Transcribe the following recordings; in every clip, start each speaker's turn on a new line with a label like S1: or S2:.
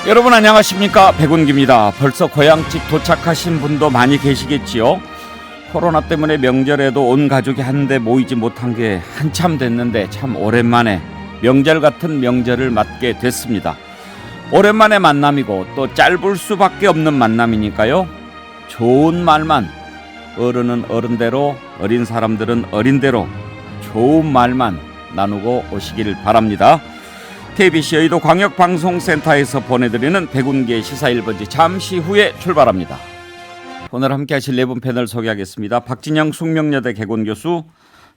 S1: 여러분 안녕하십니까, 백운기입니다. 벌써 고향집 도착하신 분도 많이 계시겠지요. 코로나 때문에 명절에도 온 가족이 한데 모이지 못한 게 한참 됐는데 참 오랜만에 명절 같은 명절을 맞게 됐습니다. 오랜만에 만남이고 또 짧을 수밖에 없는 만남이니까요. 좋은 말만, 어른은 어른대로, 어린 사람들은 어린대로 좋은 말만 나누고 오시길 바랍니다. KBC 여의도 광역방송센터에서 보내드리는 백운계 시사 1번지 잠시 후에 출발합니다. 오늘 함께 하실 네 분 패널 소개하겠습니다. 박진영 숙명여대 개건교수,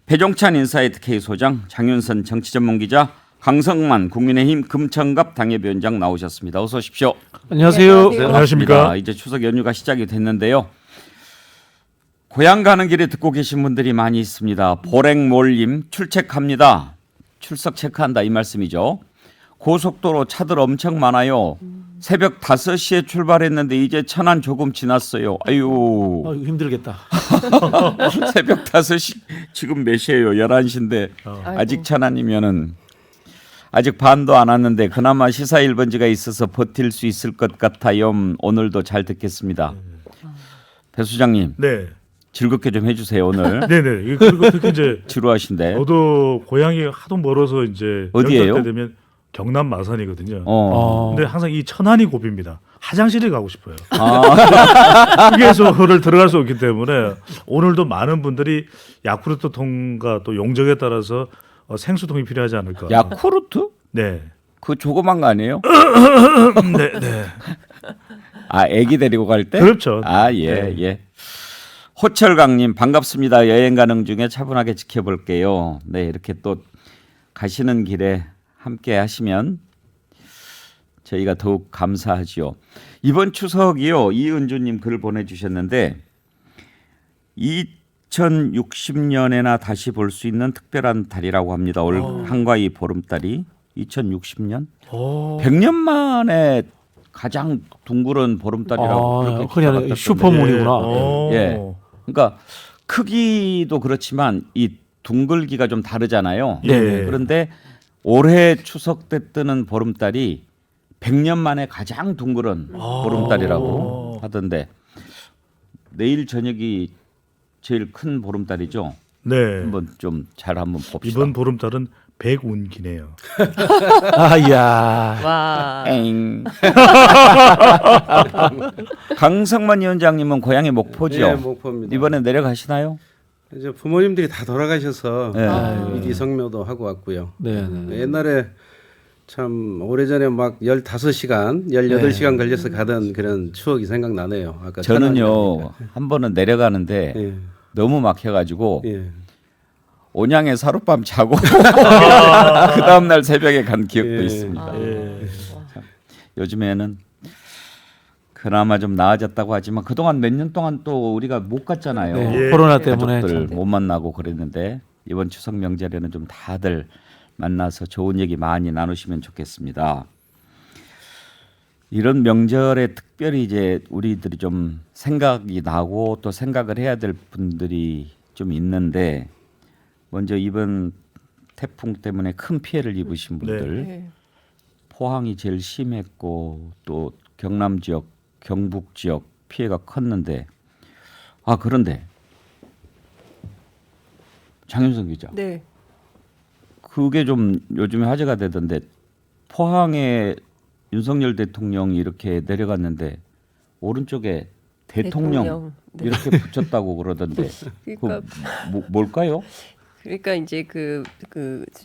S1: 배종찬 인사이트 K소장, 장윤선 정치전문기자, 강성만 국민의힘 금천갑 당협위원장 나오셨습니다. 어서 오십시오.
S2: 안녕하세요.
S1: 네,
S2: 안녕하십니까.
S1: 이제 추석 연휴가 시작이 됐는데요. 고향 가는 길에 듣고 계신 분들이 많이 있습니다. 보랭몰님 출첵합니다. 출석 체크한다 이 말씀이죠. 고속도로 차들 엄청 많아요. 새벽 5시에 출발했는데 이제 천안 조금 지났어요. 아유.
S2: 힘들겠다.
S1: 새벽 5시 지금 몇 시예요? 11시인데 아직 천안이면은 아직 반도 안 왔는데 그나마 시사 1번지가 있어서 버틸 수 있을 것 같아요. 오늘도 잘 듣겠습니다. 배 수장님.
S2: 네.
S1: 즐겁게 좀 해주세요 오늘.
S2: 네네. 그리고 특히 이제
S1: 지루하신데.
S2: 저도 고향이 하도 멀어서 이제
S1: 어디예요?
S2: 명절 때 되면 경남 마산이거든요.
S1: 어.
S2: 근데 항상 이 천안이 고비입니다. 화장실에 가고 싶어요.
S1: 아.
S2: 휴게소를 들어갈 수 없기 때문에 오늘도 많은 분들이 야쿠르트 통과 또 용적에 따라서 생수통이 필요하지 않을까.
S1: 야쿠르트?
S2: 네.
S1: 그 조그만 거 아니에요?
S2: 네, 네.
S1: 아, 애기 데리고 갈 때?
S2: 그렇죠.
S1: 아, 예,
S2: 네.
S1: 예. 호철강님 반갑습니다. 여행 가는 중에 차분하게 지켜볼게요. 네, 이렇게 또 가시는 길에 함께 하시면 저희가 더욱 감사하지요. 이번 추석이요. 이은주님 글 보내주셨는데 2060년에나 다시 볼 수 있는 특별한 달이라고 합니다. 올 한가위 보름달이 2060년 100년 만에 가장 둥그런 보름달이라고 그렇게
S3: 그냥
S1: 기사가
S3: 슈퍼문이구나.
S2: 네.
S1: 예. 그러니까 크기도 그렇지만 이 둥글기가 좀 다르잖아요.
S2: 네.
S1: 그런데 올해 추석 때 뜨는 보름달이 100년 만에 가장 둥그런 보름달이라고 하던데 내일 저녁이 제일 큰 보름달이죠.
S2: 네.
S1: 한번 좀 잘 한번 봅시다.
S2: 이번 보름달은 백운기네요.
S3: 아야.
S4: 와.
S1: 엥. 강성만 위원장님은 고향이 목포죠.
S5: 네, 목포입니다.
S1: 이번에 내려가시나요?
S5: 이제 부모님들이 다 돌아가셔서
S1: 네.
S5: 미리 성묘도 하고 왔고요.
S3: 네. 네.
S5: 옛날에 참 오래전에 막 15시간, 18시간 걸려서 가던 그런 추억이 생각나네요. 아까
S1: 저는요 한 번은 내려가는데
S5: 예.
S1: 너무 막혀가지고
S5: 예.
S1: 온양에 하룻밤 자고 그 다음 날 새벽에 간 기억도
S5: 예.
S1: 있습니다.
S2: 예.
S1: 요즘에는 그나마 좀 나아졌다고 하지만 그동안 몇 년 동안 또 우리가 못 갔잖아요.
S3: 네.
S2: 예.
S3: 코로나 때문에
S1: 가족들
S3: 참.
S1: 못 만나고 그랬는데 이번 추석 명절에는 좀 다들 만나서 좋은 얘기 많이 나누시면 좋겠습니다. 이런 명절에 특별히 이제 우리들이 좀 생각이 나고 또 생각을 해야 될 분들이 좀 있는데 먼저 이번 태풍 때문에 큰 피해를 입으신 분들
S4: 네.
S1: 포항이 제일 심했고 또 경남 지역, 경북 지역 피해가 컸는데 그런데 장윤성 기자
S4: 네.
S1: 그게 좀 요즘에 화제가 되던데 포항에 윤석열 대통령이 이렇게 내려갔는데 오른쪽에 대통령
S4: 네.
S1: 이렇게 붙였다고 그러던데
S4: 그러니까
S1: 뭘까요?
S4: 그러니까 이제 그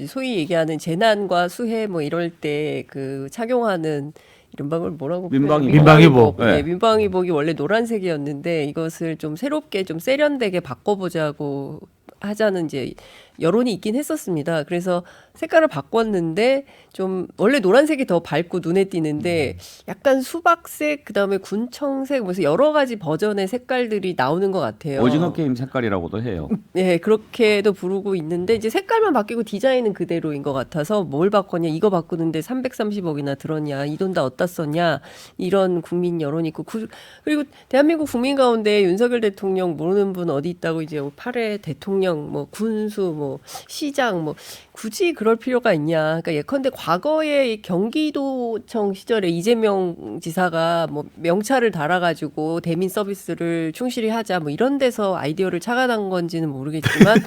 S4: 소위 얘기하는 재난과 수해 뭐 이럴 때 그 착용하는 이른바 걸 뭐라고
S1: 민방위복.
S3: 민방위복.
S4: 네,
S1: 네.
S4: 민방위복이 원래 노란색이었는데 이것을 좀 새롭게 좀 세련되게 바꿔보자고 하자는 이제 여론이 있긴 했었습니다. 그래서 색깔을 바꿨는데 좀 원래 노란색이 더 밝고 눈에 띄는데 약간 수박색 그다음에 군청색 그래서 여러 가지 버전의 색깔들이 나오는 것 같아요.
S1: 오징어 게임 색깔이라고도 해요.
S4: 네, 그렇게도 부르고 있는데 이제 색깔만 바뀌고 디자인은 그대로인 것 같아서 뭘 바꿨냐 이거 바꾸는데 330억이나 들었냐 이 돈 다 어디다 썼냐 이런 국민 여론이 있고 그리고 대한민국 국민 가운데 윤석열 대통령 모르는 분 어디 있다고 이제 8회 대통령 뭐 군수 뭐 뭐 시장 뭐 굳이 그럴 필요가 있냐. 그러니까 예컨대 과거에 이 경기도청 시절에 이재명 지사가 뭐 명찰을 달아가지고 대민 서비스를 충실히 하자 뭐 이런 데서 아이디어를 착안한 건지는 모르겠지만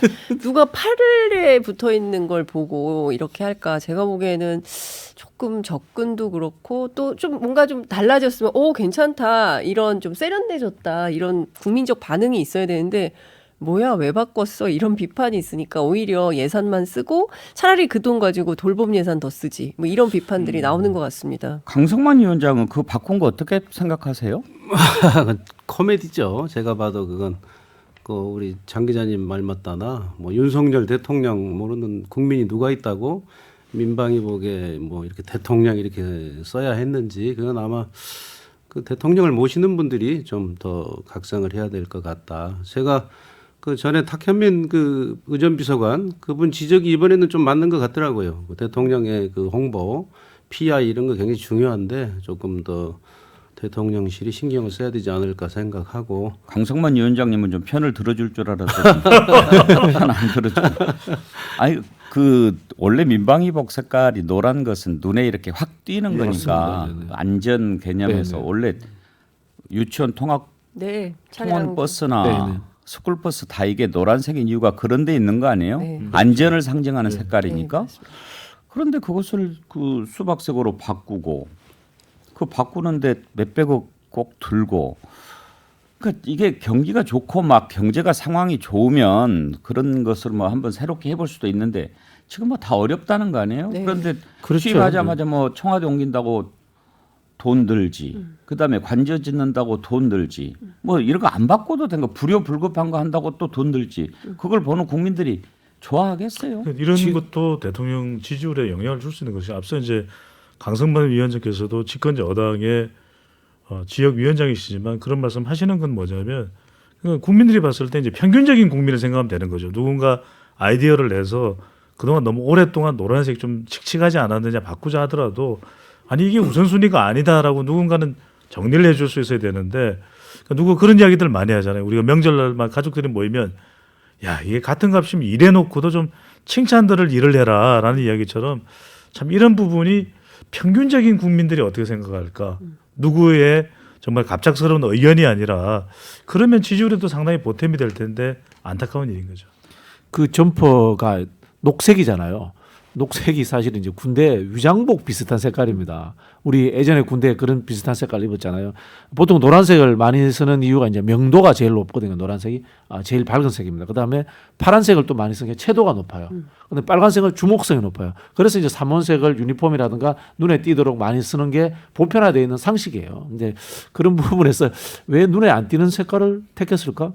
S4: 누가 팔에 붙어 있는 걸 보고 이렇게 할까? 제가 보기에는 조금 접근도 그렇고 또 좀 뭔가 좀 달라졌으면 오 괜찮다 이런 좀 세련돼졌다 이런 국민적 반응이 있어야 되는데 뭐야 왜 바꿨어 이런 비판이 있으니까 오히려 예산만 쓰고 차라리 그 돈 가지고 돌봄 예산 더 쓰지 뭐 이런 비판들이 나오는 것 같습니다.
S1: 강성만 위원장은 그 바꾼 거 어떻게 생각하세요?
S5: 코미디죠. 제가 봐도 그건 그 우리 장 기자님 말 맞다나 뭐 윤석열 대통령 모르는 국민이 누가 있다고 민방위 복에 뭐 이렇게 대통령 이렇게 써야 했는지 그건 아마 그 대통령을 모시는 분들이 좀 더 각성을 해야 될 것 같다. 제가 그 전에 탁현민 그 의전비서관 그분 지적이 이번에는 좀 맞는 것 같더라고요. 그 대통령의 그 홍보, PR 이런 거 굉장히 중요한데 조금 더 대통령실이 신경을 써야 되지 않을까 생각하고.
S1: 강성만 위원장님은 좀 편을 들어줄 줄 알았어. 편 안 들어줘. 아니 그 원래 민방위복 색깔이 노란 것은 눈에 이렇게 확 띄는 거니까 안전 개념에서
S3: 네네.
S1: 원래 유치원 통학
S4: 네,
S1: 통원 버스나
S3: 네네.
S1: 스쿨버스 다 이게 노란색인 이유가 그런 데 있는 거 아니에요?
S4: 네.
S1: 안전을 상징하는 색깔이니까.
S4: 네, 맞습니다.
S1: 그런데 그것을 그 수박색으로 바꾸고 그 바꾸는데 몇백억 꼭 들고 그러니까 이게 경기가 좋고 막 경제가 상황이 좋으면 그런 것을 뭐 한번 새롭게 해볼 수도 있는데 지금 뭐 다 어렵다는 거 아니에요?
S4: 네.
S1: 그런데
S3: 그렇죠.
S1: 취임하자마자 뭐 청와대 옮긴다고 돈 들지, 그다음에 관저 짓는다고 돈 들지, 뭐 이런 거 안 바꿔도 된 거 불효불급한 거 한다고 또 돈 들지, 그걸 보는 국민들이 좋아하겠어요?
S2: 이런 것도 대통령 지지율에 영향을 줄 수 있는 것이 앞서 이제 강성만 위원장께서도 집권자 여당의 지역 위원장이시지만 그런 말씀 하시는 건 뭐냐면 국민들이 봤을 때 이제 평균적인 국민을 생각하면 되는 거죠. 누군가 아이디어를 내서 그동안 너무 오랫동안 노란색 좀 칙칙하지 않았느냐 바꾸자 하더라도 아니 이게 우선순위가 아니다라고 누군가는 정리를 해줄 수 있어야 되는데 누구 그런 이야기들 많이 하잖아요. 우리가 명절날만 가족들이 모이면 야 이게 같은 값이면 일해놓고도 좀 칭찬들을 일을 해라라는 이야기처럼 참 이런 부분이 평균적인 국민들이 어떻게 생각할까? 누구의 정말 갑작스러운 의견이 아니라 그러면 지지율에도 상당히 보탬이 될 텐데 안타까운 일인 거죠.
S3: 그 점퍼가 녹색이잖아요. 녹색이 사실은 이제 군대 위장복 비슷한 색깔입니다. 우리 예전에 군대에 그런 비슷한 색깔 입었잖아요. 보통 노란색을 많이 쓰는 이유가 이제 명도가 제일 높거든요. 노란색이 제일 밝은 색입니다. 그다음에 파란색을 또 많이 쓰는 게 채도가 높아요. 근데 빨간색은 주목성이 높아요. 그래서 이제 삼원색을 유니폼이라든가 눈에 띄도록 많이 쓰는 게 보편화되어 있는 상식이에요. 근데 그런 부분에서 왜 눈에 안 띄는 색깔을 택했을까?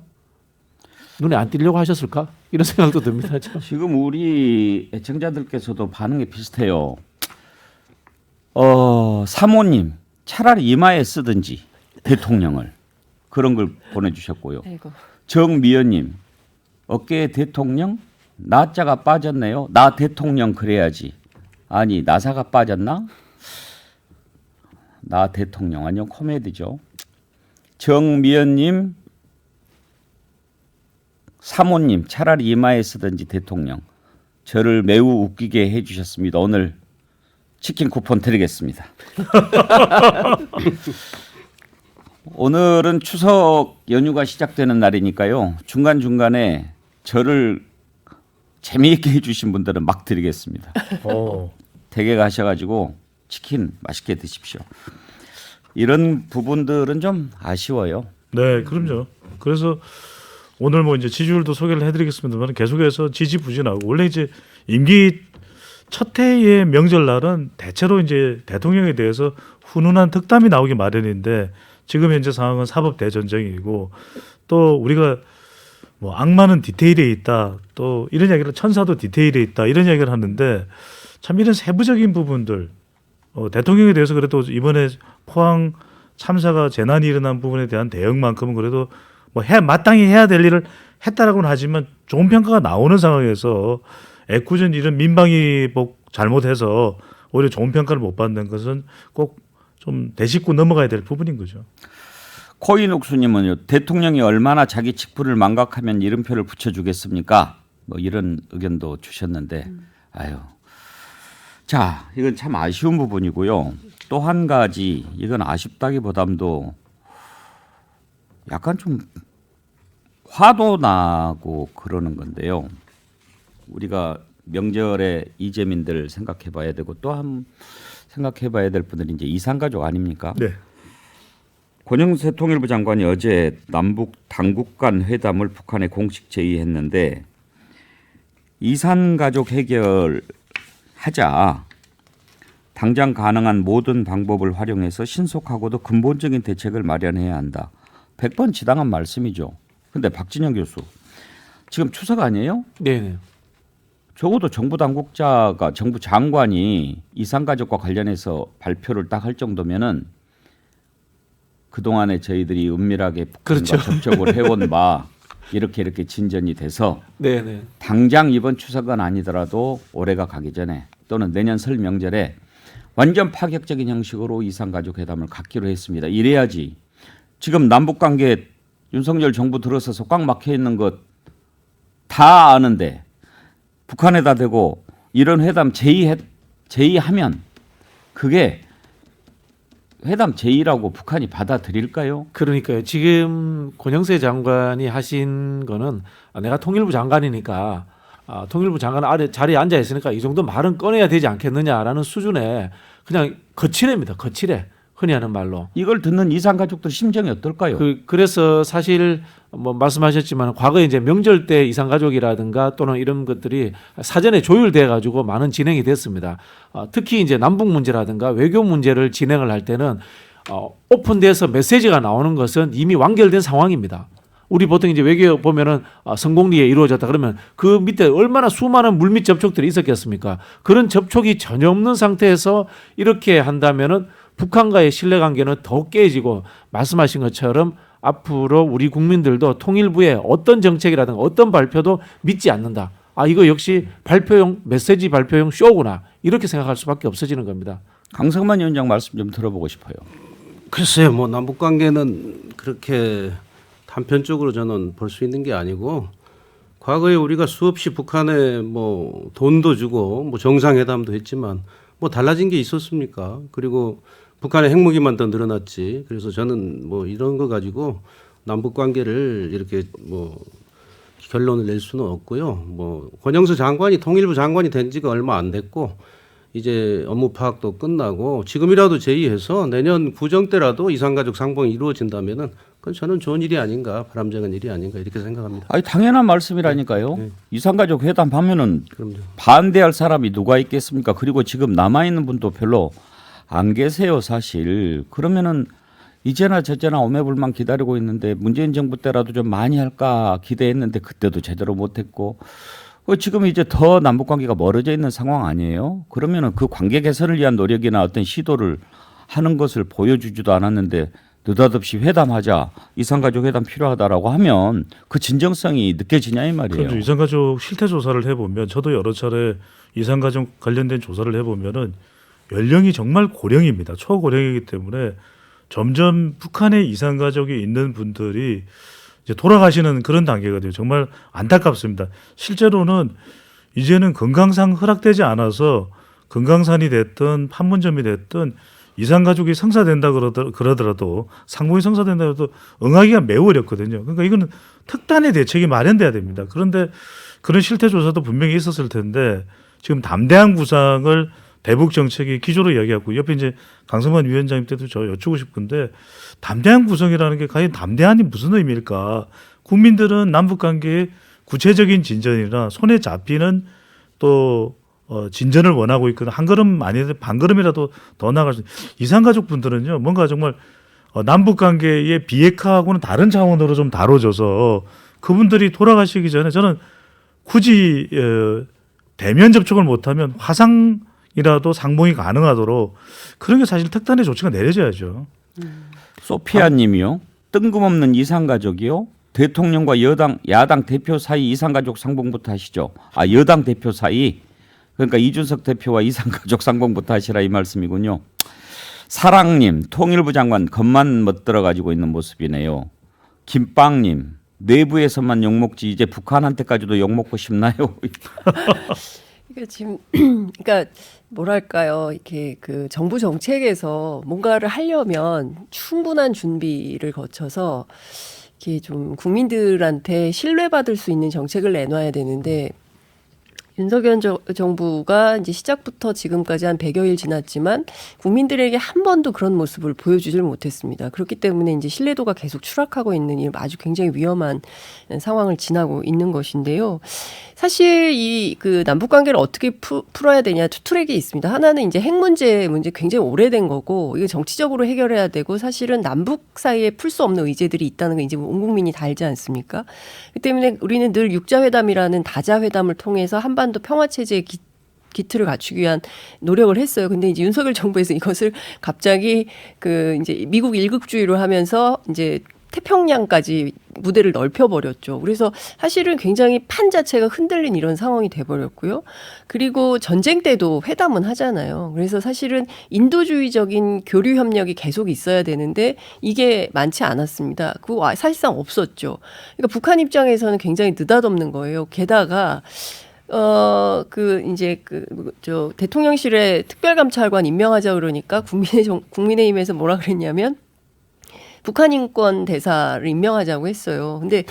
S3: 눈에 안 띄려고 하셨을까? 이런 생각도 듭니다.
S1: 지금 우리 애청자들께서도 반응이 비슷해요. 사모님 차라리 이마에 쓰든지 대통령을 그런 걸 보내주셨고요.
S4: 아이고.
S1: 정미연님 어깨에 대통령 나자가 빠졌네요. 나 대통령 그래야지. 아니 나사가 빠졌나? 나 대통령 완전 코미디죠. 정미연님 사모님 차라리 이마에 쓰든지 대통령 저를 매우 웃기게 해주셨습니다. 오늘 치킨 쿠폰 드리겠습니다. 오늘은 추석 연휴가 시작되는 날이니까요. 중간중간에 저를 재미있게 해주신 분들은 막 드리겠습니다. 댁에 가셔가지고 치킨 맛있게 드십시오. 이런 부분들은 좀 아쉬워요.
S2: 네, 그럼요. 그래서 오늘 뭐 이제 지지율도 소개를 해드리겠습니다만 계속해서 지지부진하고 원래 이제 임기 첫 해의 명절날은 대체로 이제 대통령에 대해서 훈훈한 덕담이 나오기 마련인데 지금 현재 상황은 사법 대전쟁이고 또 우리가 뭐 악마는 디테일에 있다 또 이런 이야기를 천사도 디테일에 있다 이런 이야기를 하는데 참 이런 세부적인 부분들 대통령에 대해서 그래도 이번에 포항 참사가 재난이 일어난 부분에 대한 대응만큼은 그래도 뭐 마땅히 해야 될 일을 했다라고는 하지만 좋은 평가가 나오는 상황에서 애꿎은 이런 민방위복 잘못해서 오히려 좋은 평가를 못 받는 것은 꼭 좀 되짚고 넘어가야 될 부분인 거죠.
S1: 코인옥수님은요. 대통령이 얼마나 자기 직분을 망각하면 이름표를 붙여주겠습니까? 뭐 이런 의견도 주셨는데 아유. 자, 이건 참 아쉬운 부분이고요. 또 한 가지 이건 아쉽다기보담도 약간 좀 화도 나고 그러는 건데요. 우리가 명절에 이재민들 생각해 봐야 되고 또 한 생각해 봐야 될 분들이 이제 이산가족 아닙니까?
S2: 네.
S1: 권영세 통일부 장관이 어제 남북 당국 간 회담을 북한에 공식 제의했는데 이산가족 해결하자. 당장 가능한 모든 방법을 활용해서 신속하고도 근본적인 대책을 마련해야 한다. 100번 지당한 말씀이죠. 근데 박진영 교수 지금 추석 아니에요?
S3: 네.
S1: 적어도 정부 당국자가 정부 장관이 이산가족과 관련해서 발표를 딱 할 정도면은 그동안에 저희들이 은밀하게 북한과
S3: 그렇죠.
S1: 접촉을 해온 바 이렇게 진전이 돼서
S3: 네.
S1: 당장 이번 추석은 아니더라도 올해가 가기 전에 또는 내년 설 명절에 완전 파격적인 형식으로 이산가족 회담을 갖기로 했습니다. 이래야지 지금 남북관계 윤석열 정부 들어서서 꽉 막혀 있는 것 다 아는데 북한에다 대고 이런 회담 제의하면 그게 회담 제의라고 북한이 받아들일까요?
S3: 그러니까요. 지금 권영세 장관이 하신 거는 내가 통일부 장관이니까 통일부 장관 아래 자리에 앉아 있으니까 이 정도 말은 꺼내야 되지 않겠느냐라는 수준의 그냥 거칠애입니다. 거칠애. 흔히 하는 말로.
S1: 이걸 듣는 이산가족들 심정이 어떨까요?
S3: 그래서 사실 뭐 말씀하셨지만 과거에 이제 명절 때 이산가족이라든가 또는 이런 것들이 사전에 조율돼 가지고 많은 진행이 됐습니다. 특히 이제 남북 문제라든가 외교 문제를 진행을 할 때는 오픈돼서 메시지가 나오는 것은 이미 완결된 상황입니다. 우리 보통 이제 외교 보면은 성공리에 이루어졌다 그러면 그 밑에 얼마나 수많은 물밑 접촉들이 있었겠습니까? 그런 접촉이 전혀 없는 상태에서 이렇게 한다면은 북한과의 신뢰관계는 더 깨지고 말씀하신 것처럼 앞으로 우리 국민들도 통일부의 어떤 정책이라든가 어떤 발표도 믿지 않는다. 이거 역시 발표용 메시지 발표용 쇼구나 이렇게 생각할 수밖에 없어지는 겁니다.
S1: 강성만 위원장 말씀 좀 들어보고 싶어요.
S5: 글쎄요, 뭐 남북 관계는 그렇게 단편적으로 저는 볼 수 있는 게 아니고 과거에 우리가 수없이 북한에 뭐 돈도 주고 뭐 정상회담도 했지만 뭐 달라진 게 있었습니까? 그리고 북한의 핵무기만 더 늘어났지. 그래서 저는 뭐 이런 거 가지고 남북 관계를 이렇게 뭐 결론을 낼 수는 없고요. 뭐 권영수 장관이 통일부 장관이 된 지가 얼마 안 됐고 이제 업무 파악도 끝나고 지금이라도 제의해서 내년 구정 때라도 이산가족 상봉이 이루어진다면은 그건 저는 좋은 일이 아닌가, 바람직한 일이 아닌가 이렇게 생각합니다.
S1: 아니 당연한 말씀이라니까요.
S5: 네.
S1: 이산가족 회담 하면은
S5: 그럼요.
S1: 반대할 사람이 누가 있겠습니까? 그리고 지금 남아 있는 분도 별로 안 계세요, 사실. 그러면은 이제나 저제나 오매불만 기다리고 있는데 문재인 정부 때라도 좀 많이 할까 기대했는데 그때도 제대로 못했고 지금 이제 더 남북 관계가 멀어져 있는 상황 아니에요? 그러면은 그 관계 개선을 위한 노력이나 어떤 시도를 하는 것을 보여주지도 않았는데 느닷없이 회담하자, 이산가족 회담 필요하다라고 하면 그 진정성이 느껴지냐 이 말이에요.
S2: 그렇죠. 이산가족 실태 조사를 해보면 저도 여러 차례 이산가족 관련된 조사를 해보면은 연령이 정말 고령입니다. 초고령이기 때문에 점점 북한에 이산가족이 있는 분들이 이제 돌아가시는 그런 단계거든요. 정말 안타깝습니다. 실제로는 이제는 건강상 허락되지 않아서 건강산이 됐든 판문점이 됐든 이산가족이 성사된다 그러더라도 상봉이 성사된다 그러도 응하기가 매우 어렵거든요. 그러니까 이거는 특단의 대책이 마련돼야 됩니다. 그런데 그런 실태 조사도 분명히 있었을 텐데 지금 담대한 구상을 대북 정책이 기조로 이야기하고 옆에 이제 강성만 위원장님 때도 저 여쭈고 싶은데 담대한 구성이라는 게 과연 담대한이 무슨 의미일까? 국민들은 남북 관계의 구체적인 진전이나 손에 잡히는 또 진전을 원하고 있거든. 한 걸음 아니든 반 걸음이라도 더 나갈 수. 이산가족 분들은요 뭔가 정말 남북 관계의 비핵화하고는 다른 차원으로 좀 다뤄져서 그분들이 돌아가시기 전에 저는 굳이 대면 접촉을 못하면 화상 이라도 상봉이 가능하도록 그런 게 사실 특단의 조치가 내려져야죠.
S1: 소피아 님이요. 뜬금없는 이산가족이요. 대통령과 야당 대표 사이 이산가족 상봉부터 하시죠. 여당 대표 사이. 그러니까 이준석 대표와 이산가족 상봉부터 하시라 이 말씀이군요. 사랑님 통일부 장관 겉만 멋들어 가지고 있는 모습이네요. 김빵님 내부에서만 욕먹지 이제 북한한테까지도 욕먹고 싶나요?
S4: 그러니까 지금 그러니까 뭐랄까요, 이렇게 그 정부 정책에서 뭔가를 하려면 충분한 준비를 거쳐서 이렇게 좀 국민들한테 신뢰받을 수 있는 정책을 내놔야 되는데, 윤석열 정부가 이제 시작부터 지금까지 한 100여일 지났지만 국민들에게 한 번도 그런 모습을 보여주질 못했습니다. 그렇기 때문에 이제 신뢰도가 계속 추락하고 있는 이 아주 굉장히 위험한 상황을 지나고 있는 것인데요. 사실 이 그 남북 관계를 어떻게 풀어야 되냐 두 트랙이 있습니다. 하나는 이제 핵 문제 굉장히 오래된 거고 이거 정치적으로 해결해야 되고, 사실은 남북 사이에 풀 수 없는 의제들이 있다는 거 이제 온 국민이 다 알지 않습니까? 그 때문에 우리는 늘 육자회담이라는 다자회담을 통해서 한반도 평화 체제의 기틀을 갖추기 위한 노력을 했어요. 근데 이제 윤석열 정부에서 이것을 갑자기 그 이제 미국 일극주의로 하면서 이제 태평양까지 무대를 넓혀버렸죠. 그래서 사실은 굉장히 판 자체가 흔들린 이런 상황이 돼버렸고요. 그리고 전쟁 때도 회담은 하잖아요. 그래서 사실은 인도주의적인 교류 협력이 계속 있어야 되는데 이게 많지 않았습니다. 그거 사실상 없었죠. 그러니까 북한 입장에서는 굉장히 느닷없는 거예요. 게다가 저 대통령실에 특별감찰관 임명하자 그러니까 국민의힘에서 뭐라 그랬냐면 북한 인권 대사를 임명하자고 했어요. 근데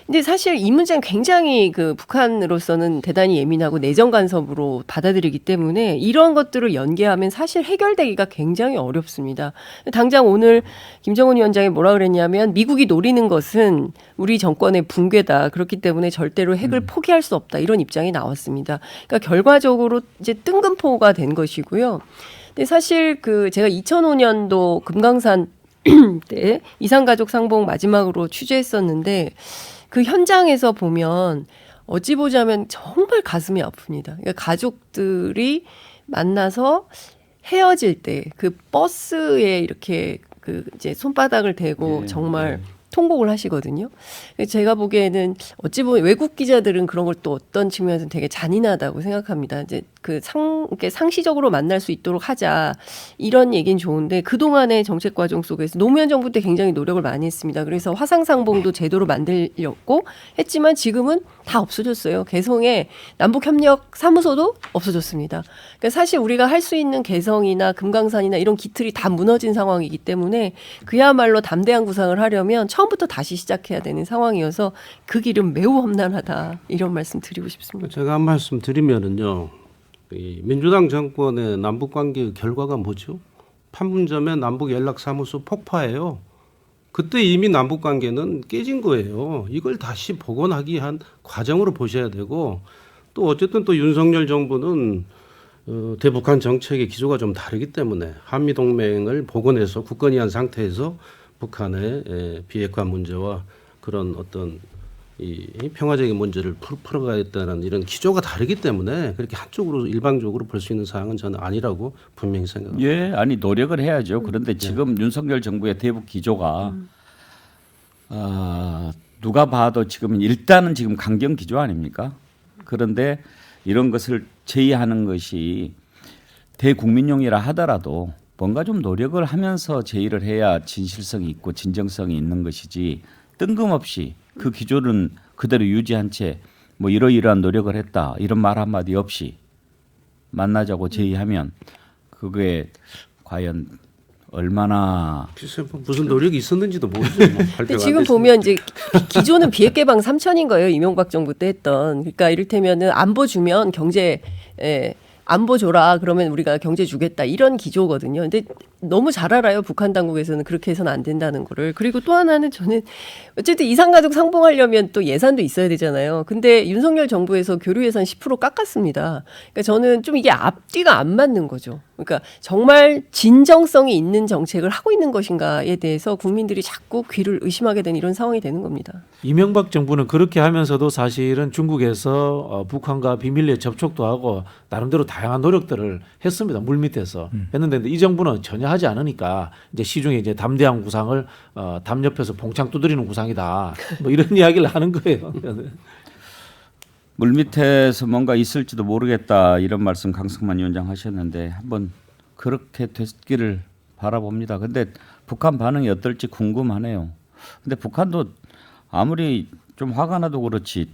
S4: 근데 사실 이 문제는 굉장히 그 북한으로서는 대단히 예민하고 내정 간섭으로 받아들이기 때문에 이런 것들을 연계하면 사실 해결되기가 굉장히 어렵습니다. 당장 오늘 김정은 위원장이 뭐라 그랬냐면 미국이 노리는 것은 우리 정권의 붕괴다. 그렇기 때문에 절대로 핵을 포기할 수 없다. 이런 입장이 나왔습니다. 그러니까 결과적으로 이제 뜬금포가 된 것이고요. 근데 사실 그 제가 2005년도 금강산 때 이산가족 상봉 마지막으로 취재했었는데 그 현장에서 보면 어찌 보자면 정말 가슴이 아픕니다. 그러니까 가족들이 만나서 헤어질 때 그 버스에 이렇게 그 이제 손바닥을 대고 정말 통곡을 하시거든요. 제가 보기에는 어찌 보면 외국 기자들은 그런 걸 또 어떤 측면에서는 되게 잔인하다고 생각합니다. 이제 이렇게 상시적으로 만날 수 있도록 하자 이런 얘기는 좋은데 그동안의 정책 과정 속에서 노무현 정부 때 굉장히 노력을 많이 했습니다. 그래서 화상상봉도 제도로 만들려고 했지만 지금은 다 없어졌어요. 개성에 남북협력사무소도 없어졌습니다. 그러니까 사실 우리가 할 수 있는 개성이나 금강산이나 이런 기틀이 다 무너진 상황이기 때문에 그야말로 담대한 구상을 하려면 처음부터 다시 시작해야 되는 상황이어서 그 길은 매우 험난하다 이런 말씀 드리고 싶습니다.
S5: 제가 한 말씀 드리면은요, 이 민주당 정권의 남북 관계의 결과가 뭐죠? 판문점의 남북 연락사무소 폭파예요. 그때 이미 남북 관계는 깨진 거예요. 이걸 다시 복원하기 위한 과정으로 보셔야 되고, 또 어쨌든 또 윤석열 정부는 대북한 정책의 기조가 좀 다르기 때문에 한미 동맹을 복원해서 굳건히한 상태에서 북한의 비핵화 문제와 그런 어떤 이 평화적인 문제를 풀어가겠다는 이런 기조가 다르기 때문에 그렇게 한쪽으로 일방적으로 볼 수 있는 사항은 저는 아니라고 분명히 생각합니다.
S1: 예, 아니 노력을 해야죠. 그런데 지금 윤석열 정부의 대북 기조가 누가 봐도 지금 일단은 지금 강경 기조 아닙니까? 그런데 이런 것을 제의하는 것이 대국민용이라 하더라도 뭔가 좀 노력을 하면서 제의를 해야 진실성이 있고 진정성이 있는 것이지 뜬금없이 그 기조는 그대로 유지한 채 뭐 이러이러한 노력을 했다 이런 말 한마디 없이 만나자고 제의하면 그게 과연 얼마나
S5: 글쎄 무슨 노력이 있었는지도 모르죠.
S4: 근데 지금 보면 이제 기조는 비핵 개방 3천인 거예요. 이명박 정부 때 했던. 그러니까 이를테면은 안보 주면 경제 안보 줘라 그러면 우리가 경제 주겠다 이런 기조거든요. 근데 너무 잘 알아요. 북한 당국에서는 그렇게 해서는 안 된다는 거를. 그리고 또 하나는 저는 어쨌든 이산가족 상봉하려면 또 예산도 있어야 되잖아요. 근데 윤석열 정부에서 교류 예산 10% 깎았습니다. 그러니까 저는 좀 이게 앞뒤가 안 맞는 거죠. 그러니까 정말 진정성이 있는 정책을 하고 있는 것인가에 대해서 국민들이 자꾸 귀를 의심하게 되는 이런 상황이 되는 겁니다.
S3: 이명박 정부는 그렇게 하면서도 사실은 중국에서 북한과 비밀리에 접촉도 하고 나름대로 다양한 노력들을 했습니다. 물밑에서 했는데 이 정부는 전혀 하지 않으니까 이제 시중에 이제 담대한 구상을 담 옆에서 봉창 두드리는 구상이다. 뭐 이런 이야기를 하는 거예요.
S1: 물밑에서 뭔가 있을지도 모르겠다 이런 말씀 강승만 위원장 하셨는데 한번 그렇게 됐기를 바라봅니다. 근데 북한 반응이 어떨지 궁금하네요. 근데 북한도 아무리 좀 화가 나도 그렇지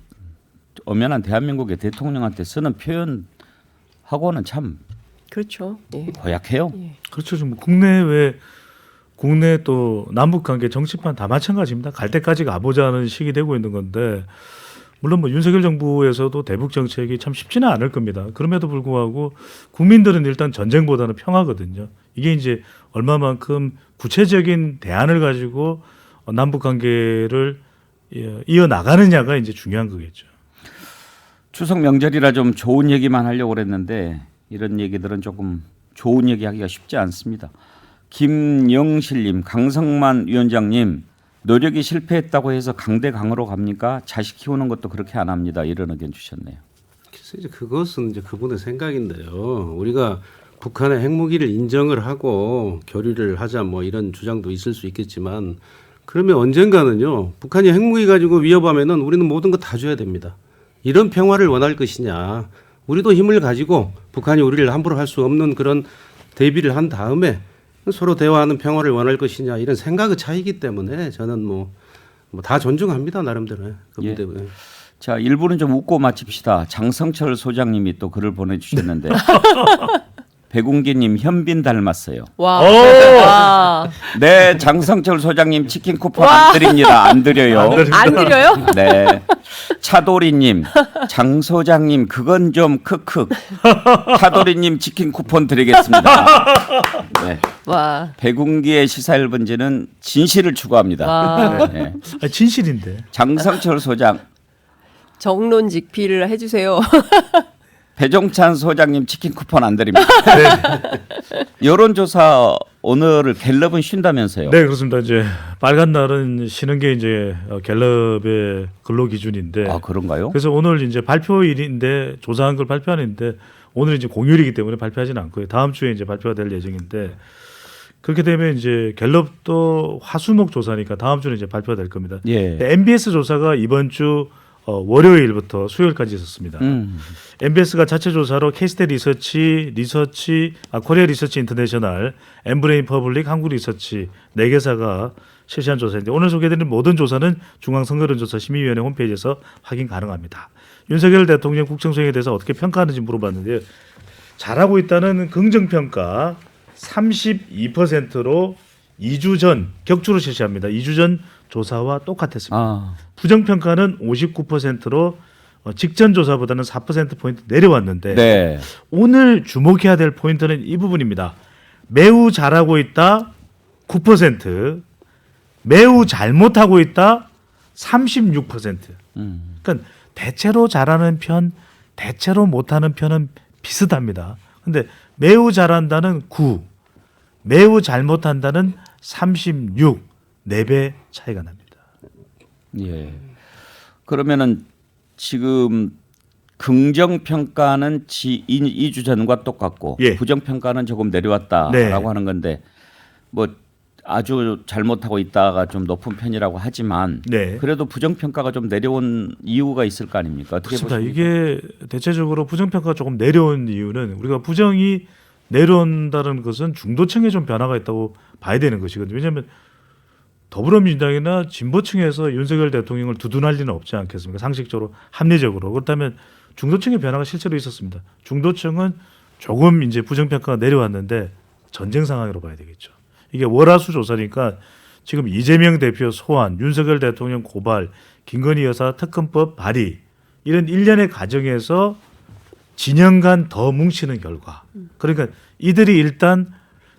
S1: 엄연한 대한민국의 대통령한테 쓰는 표현하고는 참
S4: 그렇죠. 예.
S1: 고약해요.
S2: 그렇죠. 지금 국내 또 남북 관계 정치판 다 마찬가지입니다. 갈 때까지 가보자는 식이 되고 있는 건데 물론 뭐 윤석열 정부에서도 대북 정책이 참 쉽지는 않을 겁니다. 그럼에도 불구하고 국민들은 일단 전쟁보다는 평화거든요. 이게 이제 얼마만큼 구체적인 대안을 가지고 남북 관계를 이어 나가느냐가 이제 중요한 거겠죠.
S1: 추석 명절이라 좀 좋은 얘기만 하려고 그랬는데 이런 얘기들은 조금 좋은 얘기하기가 쉽지 않습니다. 김영실님, 강성만 위원장님 노력이 실패했다고 해서 강대강으로 갑니까? 자식 키우는 것도 그렇게 안 합니다. 이런 의견 주셨네요.
S5: 그래서 이제 그것은 이제 그분의 생각인데요. 우리가 북한의 핵무기를 인정을 하고 교류를 하자 뭐 이런 주장도 있을 수 있겠지만 그러면 언젠가는요. 북한이 핵무기 가지고 위협하면은 우리는 모든 거 다 줘야 됩니다. 이런 평화를 원할 것이냐. 우리도 힘을 가지고 북한이 우리를 함부로 할 수 없는 그런 대비를 한 다음에 서로 대화하는 평화를 원할 것이냐 이런 생각의 차이기 때문에 저는 뭐 다 존중합니다 나름대로 그분들.
S1: 예. 자, 1부는 좀 웃고 마칩시다. 장성철 소장님이 또 글을 보내주셨는데 백운기님 현빈 닮았어요.
S4: 와. 와.
S1: 네, 장성철 소장님 치킨 쿠폰 안 드립니다. 안 드려요.
S4: 안 드려요?
S1: 네. 차도리님, 장 소장님 그건 좀 크크. 차도리님 치킨 쿠폰 드리겠습니다. 네.
S4: 와.
S1: 백운기의 시사 1번지는 진실을 추구합니다.
S4: 와.
S1: 네.
S2: 아니, 진실인데.
S1: 장성철 소장,
S4: 정론직필을 해주세요.
S1: 배종찬 소장님 치킨 쿠폰 안 드립니다. 여론조사 오늘을 갤럽은 쉰다면서요?
S2: 네, 그렇습니다. 이제 빨간 날은 쉬는 게 이제 갤럽의 근로 기준인데.
S1: 아, 그런가요?
S2: 그래서 오늘 이제 발표일인데 조사한 걸 발표하는데 오늘 이제 공휴일이기 때문에 발표하지는 않고요. 다음 주에 이제 발표가 될 예정인데 그렇게 되면 이제 갤럽도 화수목 조사니까 다음 주에 이제 발표가 될 겁니다.
S1: 예.
S2: MBS 조사가 이번 주 월요일부터 수요일까지 있었습니다. MBS가 자체 조사로 K스테 코리아 리서치 인터내셔널, 엠브레인 퍼블릭, 한국 리서치 4개사가 실시한 조사인데 오늘 소개해드린 모든 조사는 중앙선거론조사 심의위원회 홈페이지에서 확인 가능합니다. 윤석열 대통령 국정수행에 대해서 어떻게 평가하는지 물어봤는데요. 잘하고 있다는 긍정평가 32%로 2주 전 격주로 실시합니다. 2주 전 조사와 똑같았습니다.
S1: 아,
S2: 부정평가는 59%로 직전 조사보다는 4%포인트 내려왔는데
S1: 네.
S2: 오늘 주목해야 될 포인트는 이 부분입니다. 매우 잘하고 있다 9%, 매우 잘못하고 있다 36%. 그러니까 대체로 잘하는 편, 대체로 못하는 편은 비슷합니다. 근데 매우 잘한다는 9, 매우 잘못한다는 36, 4배 차이가 납니다.
S1: 예. 그러면은 지금 긍정 평가는 2주 전과 똑같고
S2: 예.
S1: 부정 평가는 조금 내려왔다라고
S2: 네.
S1: 하는 건데 뭐 아주 잘못하고 있다가 좀 높은 편이라고 하지만
S2: 네.
S1: 그래도 부정 평가가 좀 내려온 이유가 있을 거 아닙니까? 어떻게
S2: 그렇습니다.
S1: 보십니까?
S2: 이게 대체적으로 부정평가가 조금 내려온 이유는 우리가 부정이 내려온다는 것은 중도층에 좀 변화가 있다고 봐야 되는 것이거든요. 왜냐하면 더불어민주당이나 진보층에서 윤석열 대통령을 두둔할 리는 없지 않겠습니까? 상식적으로 합리적으로. 그렇다면 중도층의 변화가 실제로 있었습니다. 중도층은 조금 이제 부정평가가 내려왔는데 전쟁 상황으로 봐야 되겠죠. 이게 월화수 조사니까 지금 이재명 대표 소환, 윤석열 대통령 고발, 김건희 여사 특검법 발의 이런 일련의 과정에서 진영 간 더 뭉치는 결과. 그러니까 이들이 일단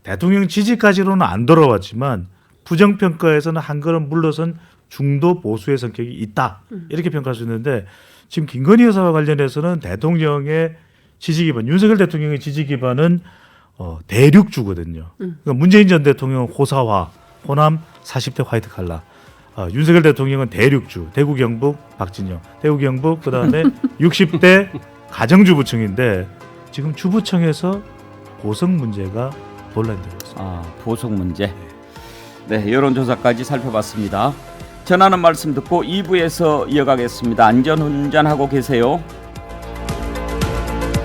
S2: 대통령 지지까지로는 안 돌아왔지만 부정평가에서는 한 걸음 물러선 중도 보수의 성격이 있다. 이렇게 평가할 수 있는데 지금 김건희 여사와 관련해서는 대통령의 지지 기반, 윤석열 대통령의 지지 기반은 대륙주거든요. 그러니까 문재인 전 대통령은 호사화, 호남 40대 화이트 칼라. 윤석열 대통령은 대륙주, 대구 경북 박진영, 대구 경북 그다음에 60대 가정주부층인데 지금 주부층에서 보석 문제가 논란되고 있습니다.
S1: 아, 보석 문제. 네, 여론조사까지 살펴봤습니다. 전하는 말씀 듣고 2부에서 이어가겠습니다. 안전운전하고 계세요.